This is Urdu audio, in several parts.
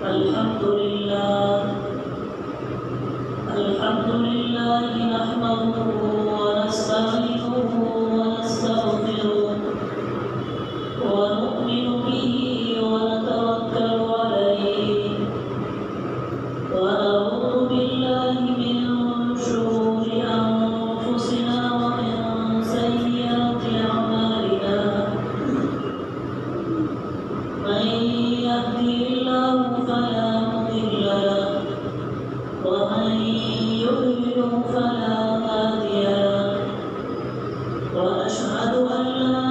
الحمد لله نحمده ونستعينه ونستغفره ونؤمن به ونتوكل عليه ونعوذ بالله من شرور أنفسنا ومن سيئات أعمالنا من يهده الله فلا مضل له ومن يضلل فلا هادي له وأشهد أن لا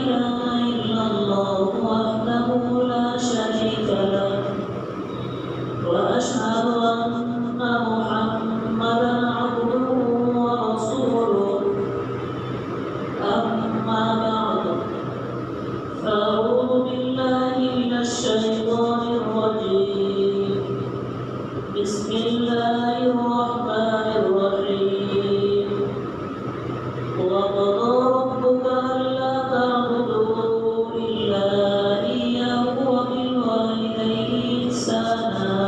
إله إلا الله وحده لا شريك له وأشهد أن محمدا عبده ورسوله أما بعد فأعوذ بالله من الشيطان الرجيم بسم الله الرحمن الرحيم وقضى ربك ألا تعبدوا إلا إياه وبالوالدين إحسانا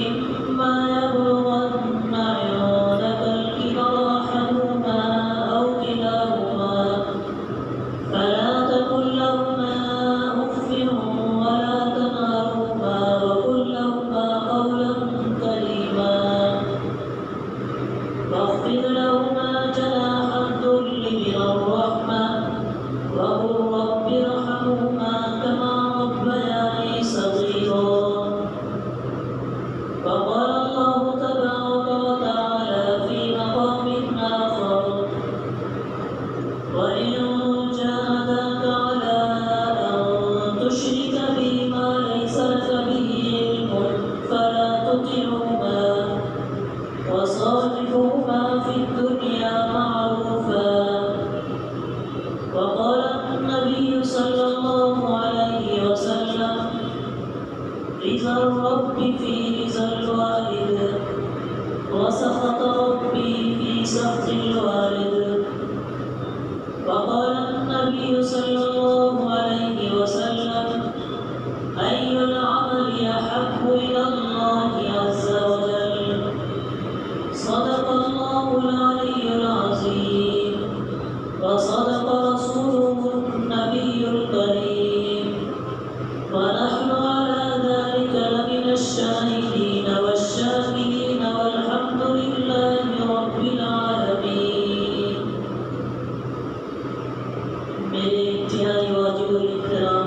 إما يبلغن عندك الكبر أحدهما أو كلاهما فلا تقل لهما أف ولا تنهرهما وقل لهما قولا كريما واخفض لهما جناح الذل من الرحمة وقل رب ارحمهما كما ربياني صغيرا وقال الله تبارك وتعالى في مقام آخر وإن جاهداك على أن تشرك بي ما ليس لك به علم فلا تطعهما وصاحبهما في الدنيا معروفا وقال النبي صلى الله عليه وسلم رضا الرب في رضا الوالد وسخط ربي في سخط الوالد وقال النبي صلى الله عليه وسلم أي العمل أحب إلى الله عز وجل صدق الله العلي العظيم وصدق رسوله النبي الكريم ونحن على ذلك لمن الشاهدين والشاكرين والحمد لله رب العالمين میرے انتہائی واجب الاحترام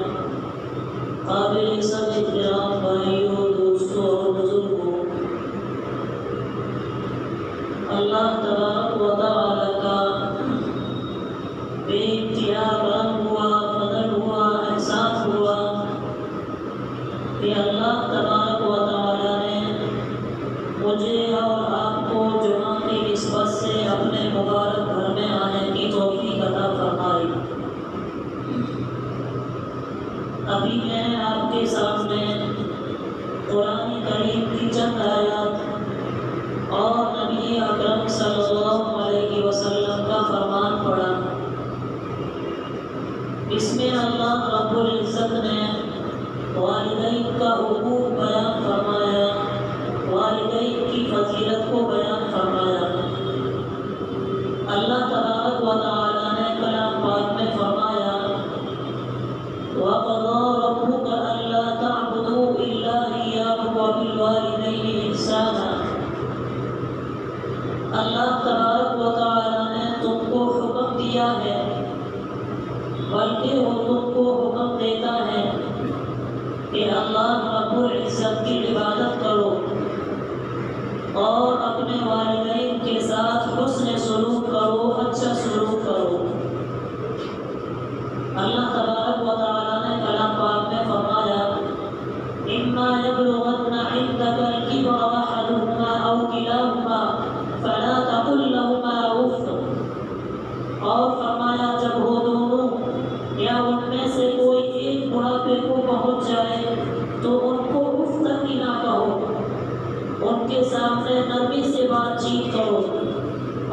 قابل سب احترام بھائیوں دوستوں اور بزرگوں اللہ تبارک و تعالی کا بے انتہا کرم ہوا فضل ہوا احسان ہوا کہ اللہ تبارک و تعالی نے مجھے اور آپ کو جمعہ کی نسبت سے اپنے مبارک گھر میں آنے کی توفیق عطا فرمائی۔ ابھی میں آپ کے سامنے قرآن کریم کی چند آیات اور نبی اکرم صلی اللہ علیہ وسلم کا فرمان پڑھا۔ اس میں اللہ رب العزت نے والدین کا حقوق بیان فرمایا، والدین کی فضیلت کو بیان فرمایا۔ اللہ تبارک و تعالی نے کلام پاک میں فرمایا وَقَضَى رَبُّكَ أَلَّا تَعْبُدُوا إِلَّا إِيَّاهُ وَبِالْوَالِدَيْنِ إِحْسَانًا۔ اللہ تبارک و تعالی نے تم کو حکم دیا ہے، بلکہ وہ تم کو حکم دیتا ہے کہ اللہ رب العزت کی عبادت کرو اور اپنے والدین کے ساتھ حسن سلوک کرو، اچھا سلوک کرو۔ اللہ تبارک و تعالی نے کلام پاک میں فرمایا اما یبلغن عندک الکبر احدهما او کلاهما فلا تقل لهما اف، اور فرمایا جب وہ دونوں یا ان میں سے کوئی ایک بڑھاپے کو پہنچ جائے تو ان کو اف تک ہی نہ کہو، ان کے سامنے نرمی سے بات چیت کرو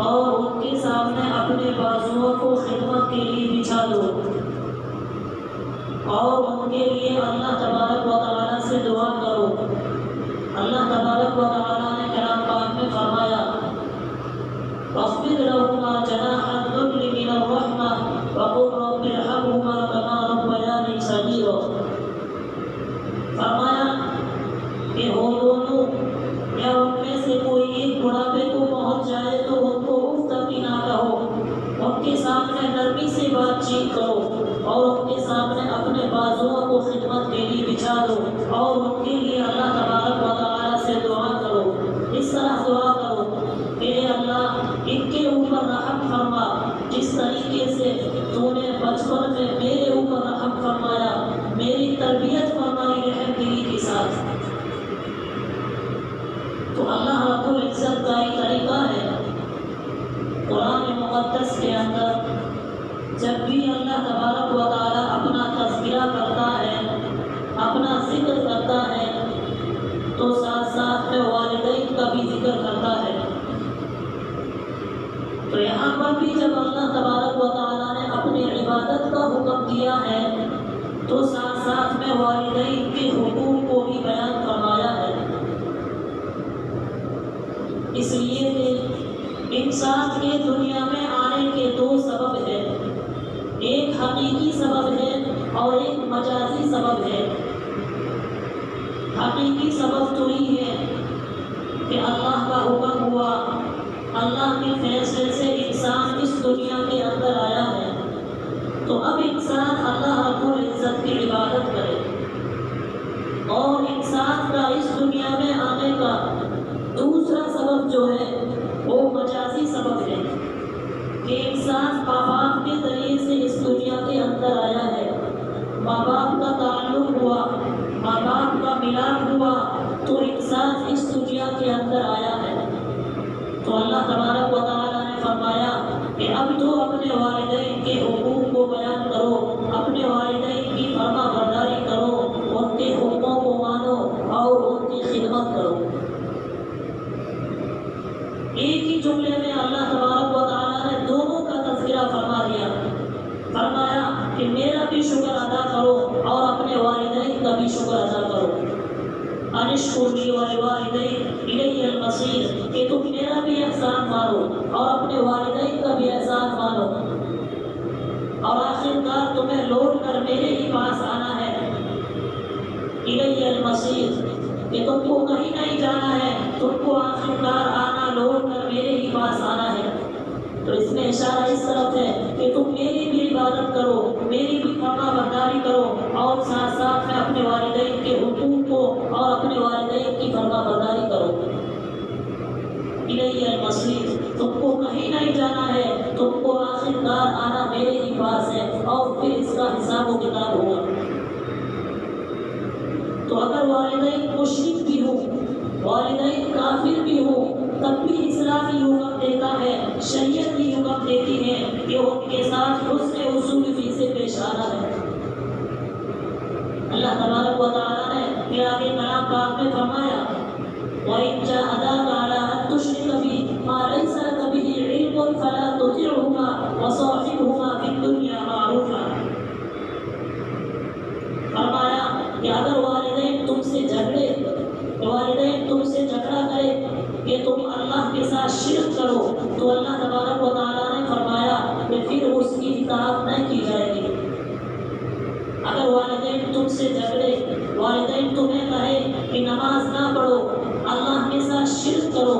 اور ان کے سامنے اپنے بازوؤں کو خدمت کے لیے بچھا دو اور ان کے لیے اللہ تبارک و تعالیٰ واخفض لهما جناح الذل من الرحمة وقل رب ارحمهما كما ربياني صغيرا. فرمایا کہ وہ دونوں یا ان میں سے کوئی ایک بڑھاپے کو پہنچ جائے تو ان کو اف تک نہ کہو، ان کے سامنے نرمی سے بات چیت کرو اور ان کے سامنے اپنے بازوؤں کو خدمت کے لیے بچھا دو اور ان کے لیے اللہ تبارک و تعالیٰ سے دعا کرو. اس طرح دعا کرو کہ اے اللہ ان کے اوپر رحم فرما جس طریقے سے تو نے بچپن میں میرے اوپر رحم فرمایا، میری تربیت فرمائی رحم دلی کے ساتھ. تو اللہ رب العزت کا ایک طریقہ ہے قرآن مقدس کے اندر جب بھی اللہ تبارک و تعالیٰ اپنا تذکرہ کرتا ہے، اپنا ذکر کرتا ہے تو ساتھ ساتھ میں والدین کا بھی ذکر کرتا ہے. تو یہاں پر بھی جب اللہ تبارک و تعالیٰ نے اپنی عبادت کا حکم دیا ہے تو ساتھ ساتھ میں والدین کے حقوق کو بھی بیان فرمایا ہے. اس لیے کہ انسان کے دنیا میں آنے کے دو سبب ہیں، ایک حقیقی سبب ہے اور ایک مجازی سبب ہے. حقیقی سبب تو ہی ہے کہ اللہ کا حکم ہوا، اللہ کے فیصلے سے انسان اس دنیا کے اندر آیا ہے تو اب انسان اللہ رب العزت کی عبادت کرے. اور انسان کا اس دنیا میں آنے کا دوسرا سبب جو ہے وہ مجازی سبب ہے کہ انسان ماں باپ کے ذریعے سے اس دنیا کے اندر آیا ہے، ماں باپ کا تعلق ہوا، ماں باپ کا ملاپ ہوا تو انسان اس دنیا کے اندر آیا ہے. تو اللہ تبارک و تعالیٰ نے فرمایا کہ اب تو اپنے والدین کے حقوق کو بیان کرو، اپنے والدین کی فرما برداری کرو، ان کے حکموں کو مانو اور ان کی خدمت کرو. ایک ہی جملے میں اللہ تبارک و تعالیٰ نے دونوں کا تذکرہ فرما دیا. فرمایا کہ میرا بھی شکر ادا کرو اور اپنے والدین کا بھی شکر ادا کرو. انشکر لی ولوالدیک الی المصیر، کہ تم میرا بھی احسان مانو اور اپنے والدین کا بھی احسان مانو اور آخرکار تمہیں لوٹ کر میرے ہی پاس آنا ہے. الی المصیر، کہ تم کو کہیں نہیں جانا ہے، تم کو آخرکار آنا لوٹ کر میرے ہی پاس آنا ہے. تو اس میں اشارہ اس طرف ہے کہ تم میری بھی عبادت کرو، میری بھی فرما برداری کرو اور ساتھ ساتھ میں اپنے والدین کے حقوق کو اور اپنے والدین کی فرما برداری کرو. الی المصیر، تم کو کہیں نہیں جانا ہے، تم کو آخرکار آنا میرے ہی پاس ہے اور پھر اس کا حساب و کتاب ہوگا. تو اگر والدین مشرک بھی ہو، والدین کافر بھی ہو، تب بھی اسلامی حکم دیتا ہے، شریعت کی حکم دیتی ہے کہ ان کے ساتھ حسن اصولی سے پیش آنا ہے. اللہ تبارک و تعالیٰ نے پھر آگے کلام پاک میں فرمایا وَإِن جَاهَدَاكَ عَلَىٰ أَن تُشْرِكَ بِي مَا لَيْسَ لَكَ بِهِ عِلْمٌ فَلَا تُطِعْهُمَا وَصَاحِبْهُمَا فِي الدُّنْيَا مَعْرُوفًا. فرمایا کہ اگر والدین تم سے جھگڑے، والدین تم سے جھگڑا کرے کہ تم اللہ کے ساتھ شرک کرو تو اللہ تبارک و تعالیٰ نے فرمایا کہ پھر اس کی اطاعت نہیں کی جائے گی. اگر والدین تم سے جھگڑے، والدین تمہیں کہے کہ نماز نہ پڑھو، اللہ کے ساتھ شرک کرو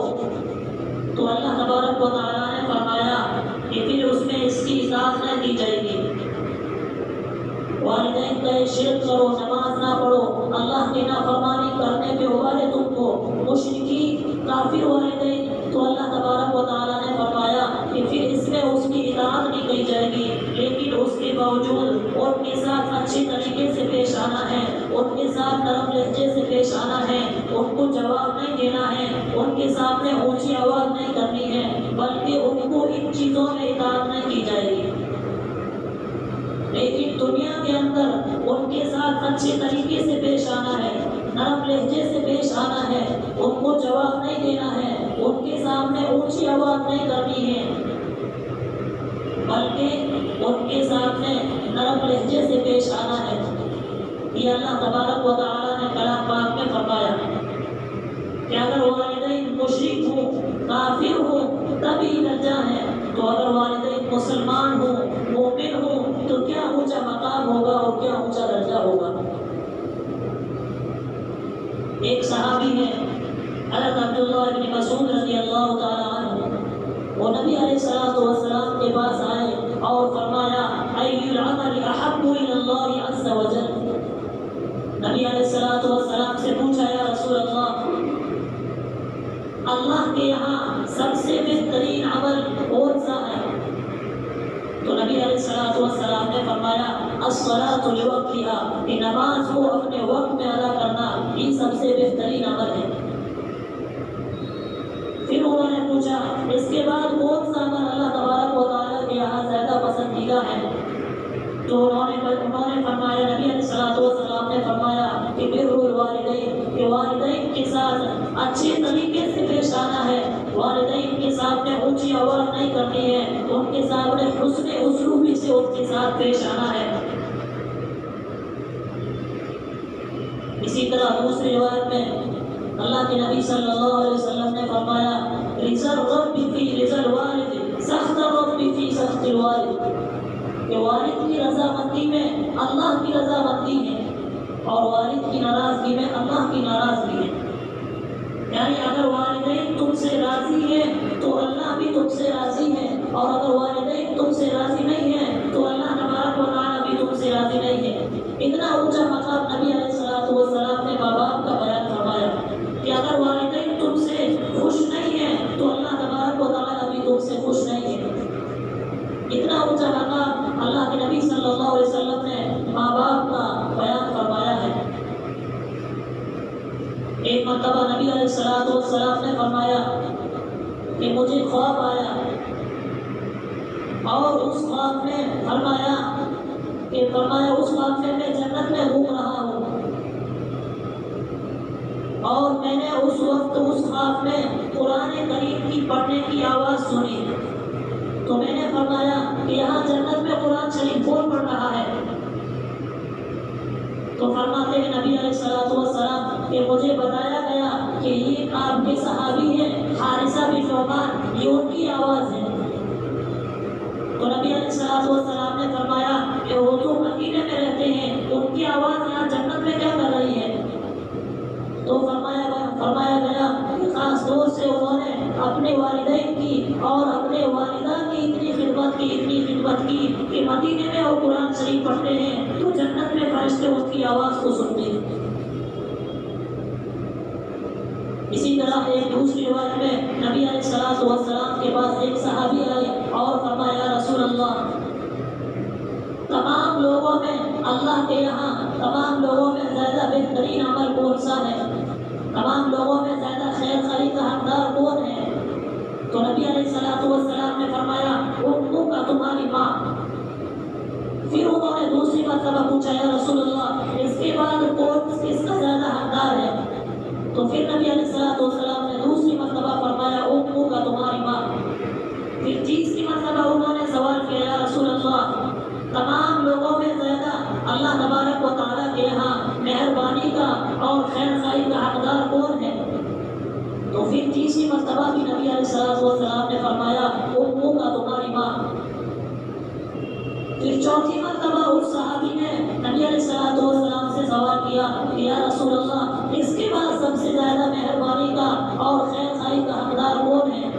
تو اللہ تبارک و تعالیٰ نے فرمایا کہ پھر اس میں اس کی اطاعت نہیں کی جائے گی. والدین کہے شرک کرو، نماز نہ پڑھو، اللہ کی نافرمانی کرنے پہ ابھارے تم کو مشرکی کافر والدین، تو اللہ تبارک و تعالیٰ نے فرمایا کہ پھر اس میں اس کی اطاعت نہیں کی جائے گی. لیکن اس کے باوجود ان کے ساتھ اچھے طریقے سے پیش آنا ہے، ان کے ساتھ نرم لہجے سے پیش آنا ہے، ان کو جواب نہیں دینا ہے، ان کے سامنے اونچی آواز نہیں کرنی ہے، بلکہ ان کو ان چیزوں میں اطاعت نہیں کی جائے گی. لیکن دنیا کے اندر ان کے ساتھ اچھے طریقے سے پیش آنا ہے، نرم لہجے سے پیش آنا ہے، ان کو جواب نہیں دینا ہے، ان کے سامنے اونچی آواز نہیں کرنی ہے، بلکہ ان کے سامنے نرم لہجے سے پیش آنا ہے. یہ اللہ تبارک و تعالیٰ نے کلام پاک میں فرمایا کہ اگر والدین مشرک ہو، کافر ہو تبھی درجہ ہے. تو اگر والدین مسلمان ہوں، مومن ہوں، تو کیا اونچا مقام ہوگا اور کیا اونچا درجہ ہوگا. ایک صحابی ہے حضرت عبداللہ بن مسعود رضی اللہ تعالیٰ عنہ، وہ نبی علیہ الصلوۃ والسلام کے پاس آئے اور فرمایا ای العمل احب الی اللہ عز وجل. نبی علیہ الصلوۃ والسلام سے پوچھا یا رسول اللہ کے یہاں سب سے بہترین عمل کون سا ہے؟ تو نبی علیہ الصلوۃ والسلام نے فرمایا الصلاۃ لوقتها، کہ نماز کو اپنے وقت میں ادا کرنا یہ سب سے بہترین عمل ہے. پھر انہوں نے پوچھا اس کے بعد کون سا عمل اللہ تبارک و تعالیٰ کے یہاں زیادہ پسندیدہ ہے؟ تو انہوں نے فرمایا، نبی علیہ الصلوۃ والسلام نے فرمایا کہ بر الوالدین، کہ والدین کے ساتھ اچھے طریقے سے پیش آنا ہے، والدین کے سامنے اونچی آواز نہیں کرنی ہے، ان کے سامنے حسن اسلوبی سے ان کے ساتھ پیش آنا ہے. اسی طرح دوسری روایت میں اللہ کے نبی صلی اللہ علیہ وسلم نے فرمایا رضا الرب فی رضا الوالد سخط الرب فی سخط الوالد، کہ والد کی رضامندی میں اللہ کی رضامندی ہے اور والد کی ناراضگی میں اللہ کی ناراضگی ہے. یعنی اگر والدین تم سے راضی ہیں تو اللہ بھی تم سے راضی ہے، اور اگر والدین تم سے راضی نہیں ہیں تو اللہ تبارک و تعالیٰ بھی تم سے راضی نہیں ہے. اتنا اونچا مقام نبی علیہ الصلوۃ والسلام نے ماں باپ کا بیان فرمایا کہ اگر والدین تم سے خوش نہیں ہیں تو اللہ تبارک و تعالیٰ بھی تم سے خوش نہیں ہے. اتنا اونچا مقام اللہ کے نبی صلی اللہ علیہ وسلم نے ماں باپ کا بیان فرمایا ہے. ایک مرتبہ نبی علیہ الصلوۃ والسلام نے فرمایا کہ مجھے خواب آیا اور اس خواب میں فرمایا اس خواب میں جنت میں گھوم رہا ہوں، اور میں نے اس وقت اس خواب میں قرآن کریم کی پڑھنے کی آواز سنی. تو میں نے فرمایا کہ یہاں جنت میں قرآن شریف کون پڑھ رہا ہے؟ تو فرماتے ہیں نبی علیہ الصلوۃ والسلام کہ مجھے بتایا گیا کہ یہ آپ کے صحابی ہیں حارثہ بن نعمان، یہ ان کی آواز ہے. تو نبی علیہ الصلوۃ والسلام نے فرمایا کہ وہ تو مدینے میں رہتے ہیں، ان کی آواز یہاں جنت میں کیا کر رہی ہے؟ تو فرمایا گیا کہ خاص طور سے انہوں نے اپنے والدین کی اور اپنے والدہ کی اتنی خدمت کی کہ مدینے میں وہ قرآن شریف پڑھتے ہیں تو جنت میں فرشتے ان کی آواز کو سنتے ہیں. اسی طرح ایک دوسری روایت میں نبی علیہ الصلوۃ والسلام کے پاس ایک صحابی آئے اور فرمایا رسول اللہ، تمام لوگوں میں اللہ کے یہاں تمام لوگوں میں زیادہ بہترین عمل کون سا ہے؟ تمام لوگوں میں زیادہ خیر خواہی کا حقدار کون ہے؟ تو نبی علیہ الصلوۃ والسلام نے فرمایا امک کا تمہاری ماں. پھر انہوں نے دوسری مرتبہ پوچھا یا رسول اللہ اس کے بعد کون کس کا زیادہ حقدار ہے؟ تو پھر نبی علیہ الصلوۃ والسلام نے دوسری مرتبہ فرمایا امک کا تمہاری ماں. پھر تیسری مرتبہ انہوں نے سوال کیا یا رسول اللہ تمام لوگوں میں زیادہ اللہ تبارک و تعالیٰ کے یہاں مہربانی کا اور خیر خواہی کا حقدار کون ہے؟ تو پھر تیسری مرتبہ بھی نبی علیہ الصلوۃ والسلام نے فرمایا امک کا تمہاری ماں. پھر چوتھی مرتبہ اس صحابی نے نبی علیہ الصلوۃ والسلام سے سوال کیا کہ یا رسول اللہ اس کے بعد سب سے زیادہ مہربانی کا اور خیر خواہی کا حقدار کون ہے؟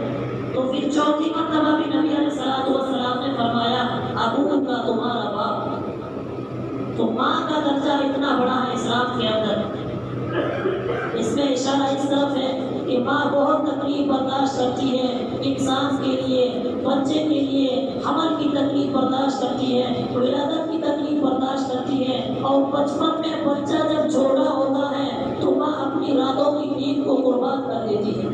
تو پھر چوتھی مرتبہ بھی نبی علیہ الصلوۃ والسلام نے فرمایا ابوک کا تمہارا باپ. تو ماں کا درجہ اتنا بڑا ہے اسلام کے اندر. اس میں اشارہ اس طرف ہے کہ ماں بہت تکلیف برداشت کرتی ہے انسان کے لیے، بچے کے لیے حمل کی تکلیف برداشت کرتی ہے، ولادت کی تکلیف برداشت کرتی ہے، اور بچپن میں بچہ جب چھوٹا ہوتا ہے تو ماں اپنی راتوں کی نیند کو قربان کر دیتی ہے.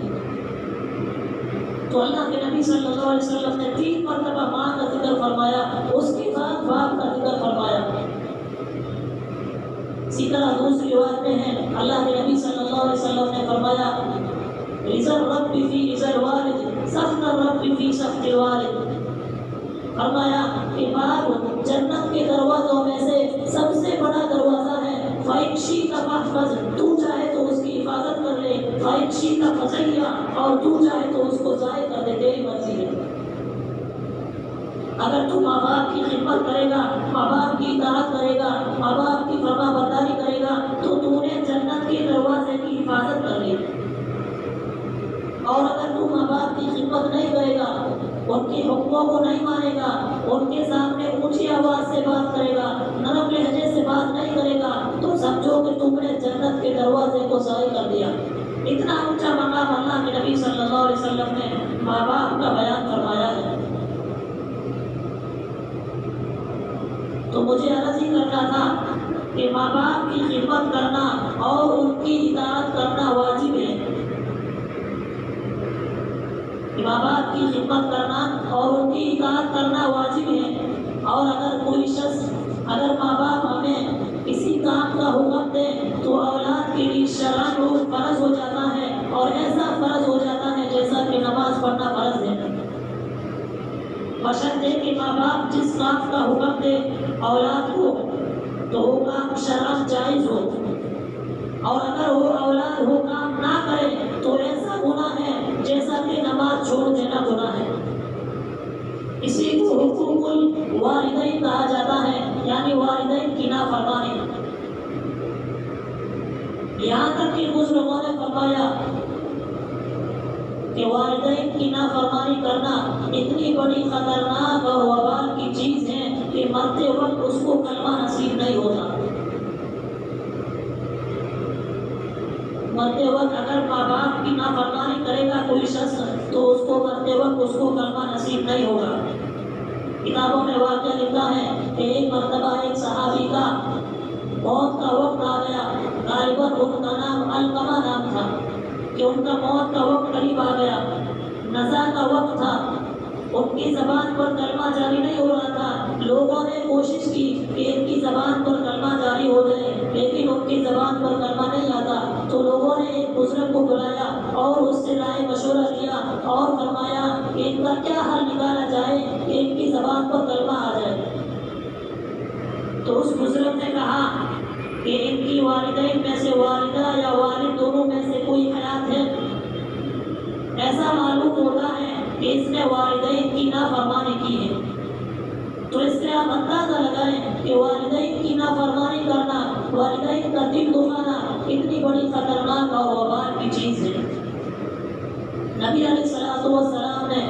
تو اللہ کے نبی صلی اللہ علیہ وسلم نے 3 مرتبہ ماں کا ذکر فرمایا، اس کے بعد باپ کا ذکر فرمایا. اسی طرح دوسری روایت میں ہے اللہ کے نبی صلی اللہ علیہ وسلم نے فرمایا رضا الرب فی رضا الوالد سخط الرب فی سخط الوالد. فرمایا کہ باپ جنت کے دروازوں میں سے سب سے بڑا دروازہ ہے. فَإِنْ شِئْتَ فَاحْفَظْ، تو چاہے تو اس کی حفاظت کر لے. فَإِنْ شِئْتَ فَزَيَّ، اور تو چاہے تو اس کو ضائع کر دے، تیری مرضی. اگر تو ماں باپ کی خدمت کرے گا، ماں باپ کی اطاعت کرے گا، ماں باپ کی فرما برداری کرے گا تو تو نے جنت کے دروازے کی حفاظت کر لی۔ اور اگر تو ماں باپ کی خدمت نہیں کرے گا، ان کے حکموں کو نہیں مانے گا، ان کے سامنے اونچی آواز سے بات کرے گا، نرم لہجے سے بات نہیں کرے گا، تو سمجھو کہ تم نے جنت کے دروازے کو ضائع کر دیا۔ اتنا اونچا مقام اللہ کے نبی صلی اللہ علیہ وسلم نے ماں باپ کا بیان فرمایا ہے۔ تو مجھے عرض ہی کرنا تھا کہ ماں باپ کی خدمت کرنا اور ان کی اطاعت کرنا واجب ہے۔ ماں باپ کی خدمت کرنا اور ان کی اطاعت کرنا واجب ہے۔ اور اگر کوئی شخص، اگر ماں باپ ہمیں کسی کام کا حکم دے تو اولاد کے لیے شرعاً وہ فرض ہو جاتا ہے، اور ایسا فرض ہو جاتا ہے جیسا کہ نماز پڑھنا فرض ہے، بشرطے کہ ماں باپ جس کام کا حکم دے اولاد کو تو وہ کام شرعاً جائز ہو، اور اگر وہ اولاد وہ کام نہ کرے تو ایسا گناہ ہے جیسا کہ نماز چھوڑ دینا گناہ ہے۔ اسی کو حقوق الوالدین کہا جاتا ہے، یعنی والدین کی نافرمانی۔ یہاں تک کہ کچھ لوگوں نے فرمایا کہ والدین کی نافرمانی کرنا اتنی بڑی خطرناک اور وبال کی چیز ہے کہ مرتے وقت اس کو کلمہ نصیب نہیں ہوتا۔ مرتے وقت اگر ماں باپ کی نافرمانی کرے گا کوئی شخص تو اس کو مرتے وقت اس کو کلمہ نصیب نہیں ہوگا۔ کتابوں میں واقعہ لکھا ہے کہ ایک مرتبہ ایک صحابی کا موت کا وقت آ گیا، غالباً ان کا نام علقمہ نام تھا، کہ ان کا موت کا وقت قریب آ گیا، نزا کا وقت تھا، ان کی زبان پر کلمہ جاری نہیں ہو رہا تھا۔ لوگوں نے کوشش کی کہ ان کی زبان پر کلمہ جاری ہو جائے، لیکن ان کی زبان پر کلمہ نہیں آتا، تو لوگوں نے ایک بزرگ کو بلایا اور اس سے رائے مشورہ لیا اور فرمایا کہ ان کا کیا حل نکالا جائے کہ ان کی زبان پر کلمہ آ جائے۔ تو اس بزرگ نے کہا کہ ان کی والدین میں سے والدہ یا والد دونوں میں سے کوئی حیات ہے؟ ایسا معلوم ہوتا ہے کہ اس نے والدین کی نافرمانی کی ہے۔ تو اس سے آپ اندازہ لگائیں کہ والدین کی نافرمانی کرنا، والدین کا دل دکھانا اتنی بڑی خطرناک اور وبال کی چیز ہے۔ نبی علیہ الصلوۃ والسلام نے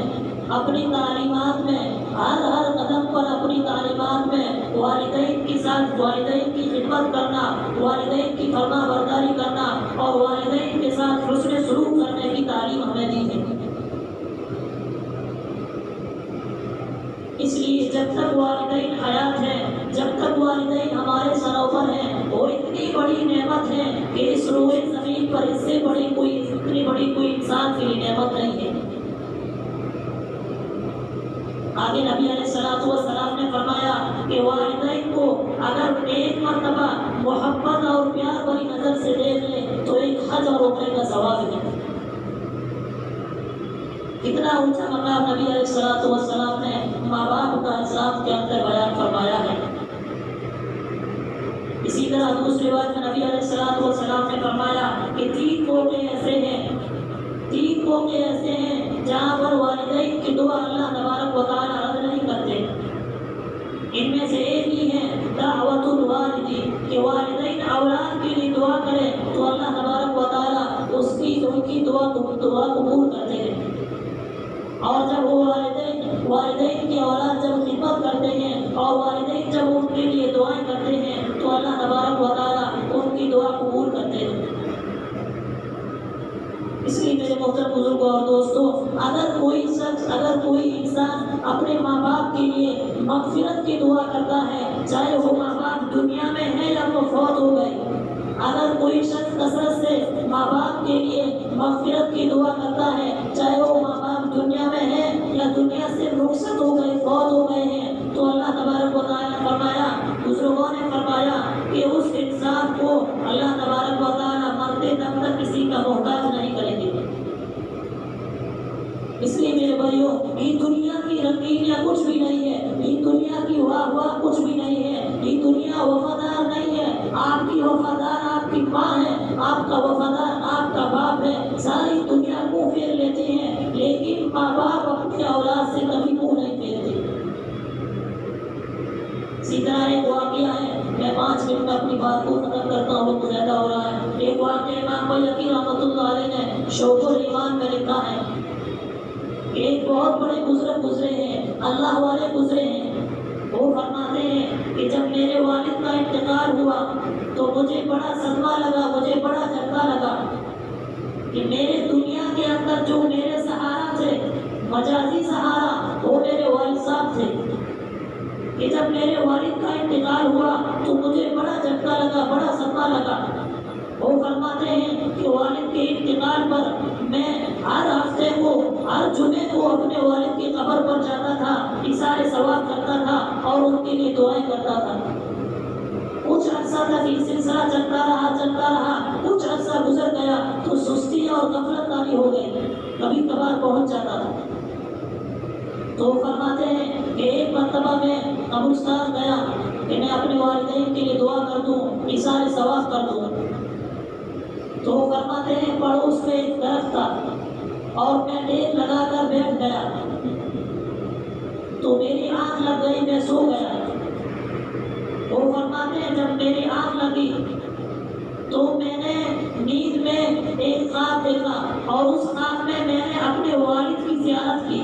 اپنی تعلیمات میں ہر قدم پر اپنی تعلیمات میں والدین کے ساتھ والدین کی خدمت کرنا، والدین کی فرما برداری کرنا اور والدین کے ساتھ حسن سلوک کرنے کی تعلیم ہمیں دی ہے۔ اس لیے جب تک والدین حیات ہیں، جب تک والدین ہمارے سروں پر ہیں، وہ اتنی بڑی نعمت ہے کہ اس روئے زمین پر اس سے بڑی کوئی اتنی بڑی کوئی انسان کی نعمت نہیں ہے۔ آگے نبی علیہ الصلوۃ والسلام نے فرمایا کہ والدین کو اگر ایک مرتبہ محبت اور پیار بھری نظر سے دیکھ لے تو ایک حج اور عمرے کا ثواب ہے۔ اتنا اونچا مقام نبی علیہ الصلوۃ والسلام نے ماں باپ کا اسلام کے اندر بیان فرمایا ہے۔ اسی طرح دوسری بات میں نبی علیہ الصلوۃ والسلام نے فرمایا کہ تین موقع ایسے ہیں جہاں پر والدین کی دعا اللہ تبارک و تعالیٰ رد نہیں کرتے۔ ان میں سے ایک ہی ہے دعوت الوالدی، کہ والدین اولاد کے لیے دعا کرے تو اللہ تبارک و تعالیٰ ان کی دعا قبول کرتے ہیں۔ اور جب وہ والدین کی اولاد جب خدمت کرتے ہیں اور والدین جب ان کے لیے دعائیں کرتے ہیں تو اللہ تبارک و تعالیٰ ان کی دعا قبول کرتے ہیں۔ اس لیے میرے محترم بزرگوں اور دوستوں، اگر کوئی شخص، اگر کوئی انسان اپنے ماں باپ کے لیے مغفرت کی دعا کرتا ہے، چاہے وہ ماں باپ دنیا میں ہے یا وہ فوت ہو گئے، اگر کوئی شخص کثرت سے ماں باپ کے لیے مغفرت کی دعا کرتا ہے، چاہے وہ ماں باپ دنیا میں ہے یا دنیا سے رخصت ہو گئے، فوت ہو گئے ہیں، تو اللہ تبارک و تعالیٰ نے فرمایا، بزرگوں نے فرمایا کہ اس انسان کو اللہ تبارک و تعالیٰ مرتے دم تک کسی کا محتاج نہیں کریں گے۔ اس لیے میرے بھائیوں، یہ دنیا کی رنگینیاں کچھ بھی نہیں ہے، یہ دنیا کی واہ واہ کچھ بھی نہیں ہے، یہ دنیا وفادار نہیں ہے۔ آپ کی وفادار آپ کی ماں ہے، آپ کا وفادار آپ کا باپ ہے۔ ساری دنیا منہ پھیر لیتے ہیں لیکن ماں باپ اپنے اولاد سے کبھی منہ نہیں پھیرتے۔ اسی طرح ایک واقعہ ہے، میں 5 منٹ میں اپنی بات کو ختم کرتا ہوں، وقت زیادہ ہو رہا ہے۔ ایک واقعہ امام بیہقی رحمۃ اللہ علیہ نے شعب الایمان میں لکھا ہے، ایک بہت بڑے بزرگ گزرے ہیں، اللہ والے گزرے ہیں۔ وہ فرماتے ہیں کہ جب میرے والد کا انتقال ہوا تو مجھے بڑا صدمہ لگا، مجھے بڑا جھٹکا لگا کہ میرے دنیا کے اندر جو میرے سہارا تھے، مجازی سہارا، وہ میرے والد صاحب تھے، کہ جب میرے والد کا انتقال ہوا تو مجھے بڑا جھٹکا لگا، بڑا صدمہ لگا۔ وہ فرماتے ہیں کہ والد کے انتقال پر میں ہر ہفتے کو، ہر جمعے کو اپنے والد کی قبر پر جاتا تھا، اثار ثواب کرتا تھا اور ان کے لیے دعائیں کرتا تھا۔ کچھ عرصہ تک یہ سلسلہ چلتا رہا، کچھ عرصہ گزر گیا تو سستی اور غفلت طاری ہو گئی، کبھی کبھار پہنچ جاتا تھا۔ تو فرماتے ہیں کہ ایک مرتبہ میں قبرستان گیا کہ میں اپنے والدین کے لیے دعا کر دوں، اثار ثواب کر دوں۔ تو فرماتے ہیں پڑوس میں ایک درخت تھا اور میں ٹیک لگا کر بیٹھ گیا تو میری آنکھ لگ گئی، میں سو گیا۔ وہ فرماتے ہیں جب میری آنکھ لگی تو میں نے نیند میں ایک خواب دیکھا اور اس خواب میں نے اپنے والد کی زیارت کی۔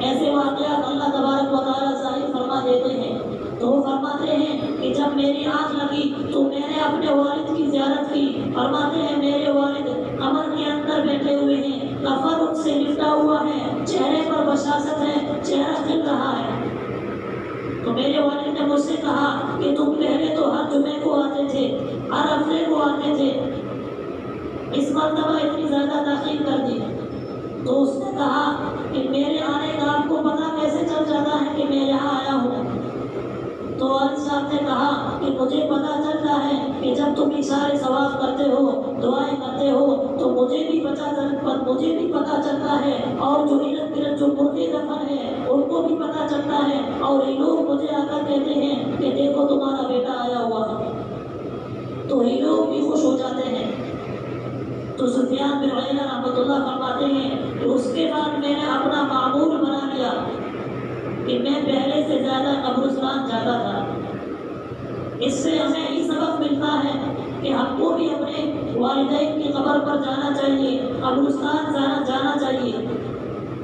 ایسے واقعات اللہ تبارک و تعالیٰ ظاہر فرما دیتے ہیں۔ تو وہ فرماتے ہیں کہ جب میری آنکھ لگی تو میں نے اپنے والد کی زیارت کی۔ فرماتے ہیں میرے والد قبر کے اندر بیٹھے ہوئے ہیں، کفن ان سے لپٹا ہوا ہے، چہرے پر بشاشت ہے، چہرہ کھل رہا ہے۔ تو میرے والد نے مجھ سے کہا کہ تم پہلے تو ہر جمعے کو آتے تھے، ہر ہفتے کو آتے تھے، اس مرتبہ اتنی زیادہ تاخیر کر دی۔ تو اس نے کہا کہ میرے آنے کا آپ کو پتہ کیسے چل جاتا ہے کہ میں یہاں آیا ہوں؟ تو والد صاحب نے کہا کہ مجھے پتہ چلتا ہے کہ جب تم اشارے ثواب کرتے ہو، دعائیں کرتے ہو، تو مجھے بھی پتہ چلتا ہے، اور جو ارد گرد جو مردے دفن ہے ان کو بھی پتہ چلتا ہے، اور یہ لوگ مجھے آ کر کہتے ہیں کہ دیکھو تمہارا بیٹا آیا ہوا ہے، تو یہ لوگ بھی خوش ہو جاتے ہیں۔ تو سفیان بن عیینہ رحمۃ اللہ فرماتے ہیں کہ اس کے بعد میں نے اپنا معمول بنا لیا کہ میں پہلے سے زیادہ قبرستان جاتا تھا۔ اس سے ہمیں یہ سبق ملتا ہے کہ ہم کو بھی اپنے والدین کی قبر پر جانا چاہیے، قبرستان جانا چاہیے،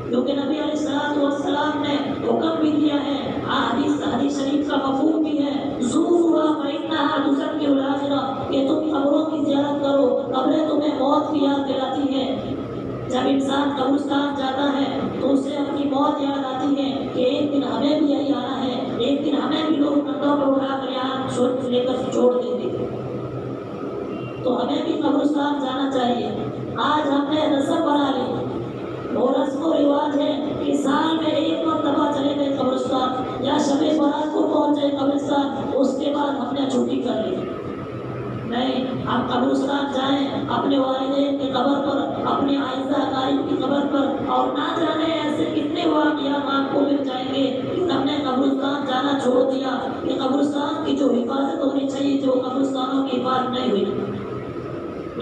کیونکہ نبی علیہ الصلوۃ والسلام نے حکم بھی دیا ہے، حدیث شریف کا مفہوم بھی ہے، زوروها فإنها تذكر الآخرة، کہ تم قبروں کی زیارت کرو، قبریں تمہیں موت کی یاد دلاتی ہے۔ جب انسان قبرستان جاتا ہے تو اسے اپنی موت یاد آتی ہے کہ ایک دن ہمیں بھی یہی آنا ہے، ایک دن ہمیں بھی لوگ کندھوں پر اٹھا کر یہاں لے کر چھوڑ دیں گے، تو ہمیں بھی قبرستان جانا چاہیے۔ آج ہم نے رسم بنا لی، وہ رسم و رواج ہے کہ سال میں ایک مرتبہ چلے گئے قبرستان، یا شب برات کو پہنچ گئے قبرستان، اس کے بعد ہم نے چھٹی کر لی۔ نہیں، آپ قبرستان جائیں، اپنے والدین کی قبر پر، اپنے اعزاء اقارب کی قبر پر، اور نہ جانے ایسے کتنے واقعات آپ کو مل جائیں گے کہ ہم نے قبرستان جانا چھوڑ دیا، کہ قبرستان کی جو حفاظت ہونی چاہیے تھی وہ قبرستانوں کی حفاظت نہیں ہوئی۔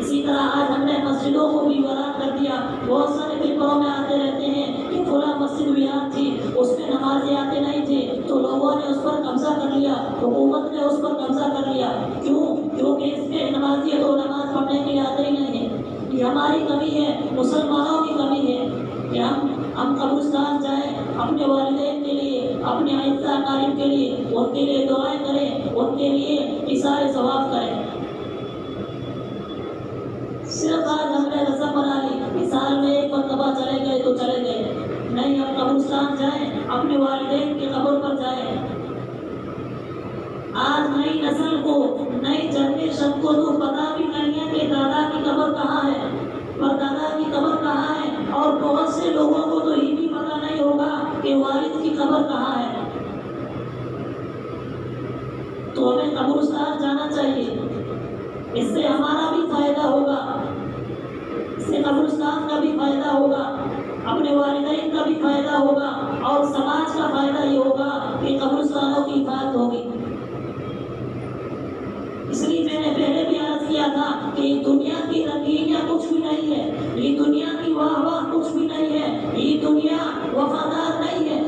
اسی طرح آج ہم نے مسجدوں کو بھی ویران کر دیا۔ بہت سارے پیپروں میں آتے رہتے ہیں کہ فلاں مسجد ویران تھی، اس میں نمازیں آتے نہیں تھے، تو لوگوں نے اس پر قبضہ کر لیا، حکومت نے اس پر قبضہ کر لیا۔ کیونکہ اس میں نمازی تو نماز پڑھنے کے لیے آتے ہی نہیں ہیں۔ یہ ہماری کمی ہے، مسلمانوں کی کمی ہے کہ ہم قبرستان جائیں، اپنے والدین کے لیے، اپنے اعزاء اقارب کے لیے، ان کے لیے دعائیں کریں، ان کے لیے اثار ثواب کریں۔ صرف آج ہم نے رسم بنا لی کہ سال میں ایک مرتبہ چلے گئے تو چلے گئے، نہیں، ہم قبرستان جائیں، اپنے والدین کی قبر پر جائیں۔ آج نئی نسل کو، نئی جنریشن کو تو پتہ بھی نہیں ہے کہ دادا کی قبر کہاں ہے، پردادا کی قبر کہاں ہے، اور بہت سے لوگوں کو تو یہ بھی پتہ نہیں ہوگا کہ والد کی قبر کہاں ہے۔ تو ہمیں قبرستان جانا چاہیے، اس سے ہمارا بھی فائدہ ہوگا، اس سے قبرستان کا بھی فائدہ ہوگا، اپنے والدین کا بھی فائدہ ہوگا، اور سماج کا فائدہ یہ ہوگا کہ قبرستانوں کی حفاظت ہوگی۔ اس لیے میں نے پہلے بھی عرض کیا تھا کہ دنیا کی رنگینیاں کچھ بھی نہیں ہے، یہ دنیا کی واہ واہ کچھ بھی نہیں ہے، یہ دنیا وفادار نہیں ہے۔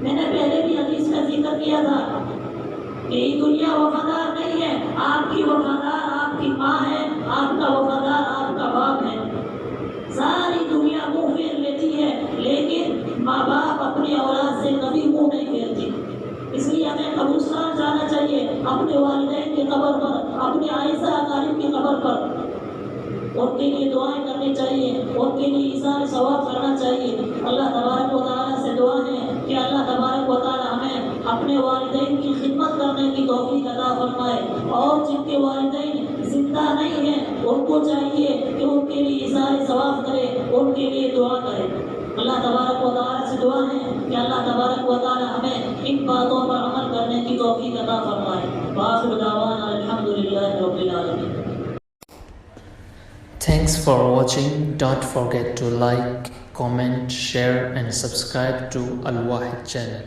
میں نے پہلے بھی حدیث کا ذکر کیا تھا کہ یہ دنیا وفادار نہیں ہے. آپ کی وفادار آپ کی ماں ہے, آپ کا وفادار آپ کا باپ ہے. ساری دنیا منہ پھیر لیتی ہے لیکن ماں باپ اپنی اولاد سے کبھی منہ نہیں پھیرتی. اس لیے ہمیں قبرستان جانا چاہیے, اپنے والدین کی قبر پر, اپنے عائشہ اقارب کی قبر پر ان کے لیے دعائیں کرنی چاہیے, ان کے لیے ایثار ثواب کرنا چاہیے. اللہ تبارک و تعالیٰ سے دعا ہے کہ اللہ تبارک و تعالیٰ ہمیں اپنے والدین کی خدمت کرنے کی توفیق عطا فرمائے, اور جن کے والدین زندہ نہیں ہیں ان کو چاہیے کہ ان کے لیے ایثار ثواب کرے, ان کے لیے دعا کرے. اللہ تبارک و تعالیٰ سے دعا ہے کہ اللہ تبارک و تعالیٰ ہمیں ان باتوں پر عمل کرنے کی توفیق عطا فرمائے. وآخر دعوانا الحمدللہ رب العالمین. Thanks for watching. Don't forget to like, comment, share and subscribe to Al Wahid channel.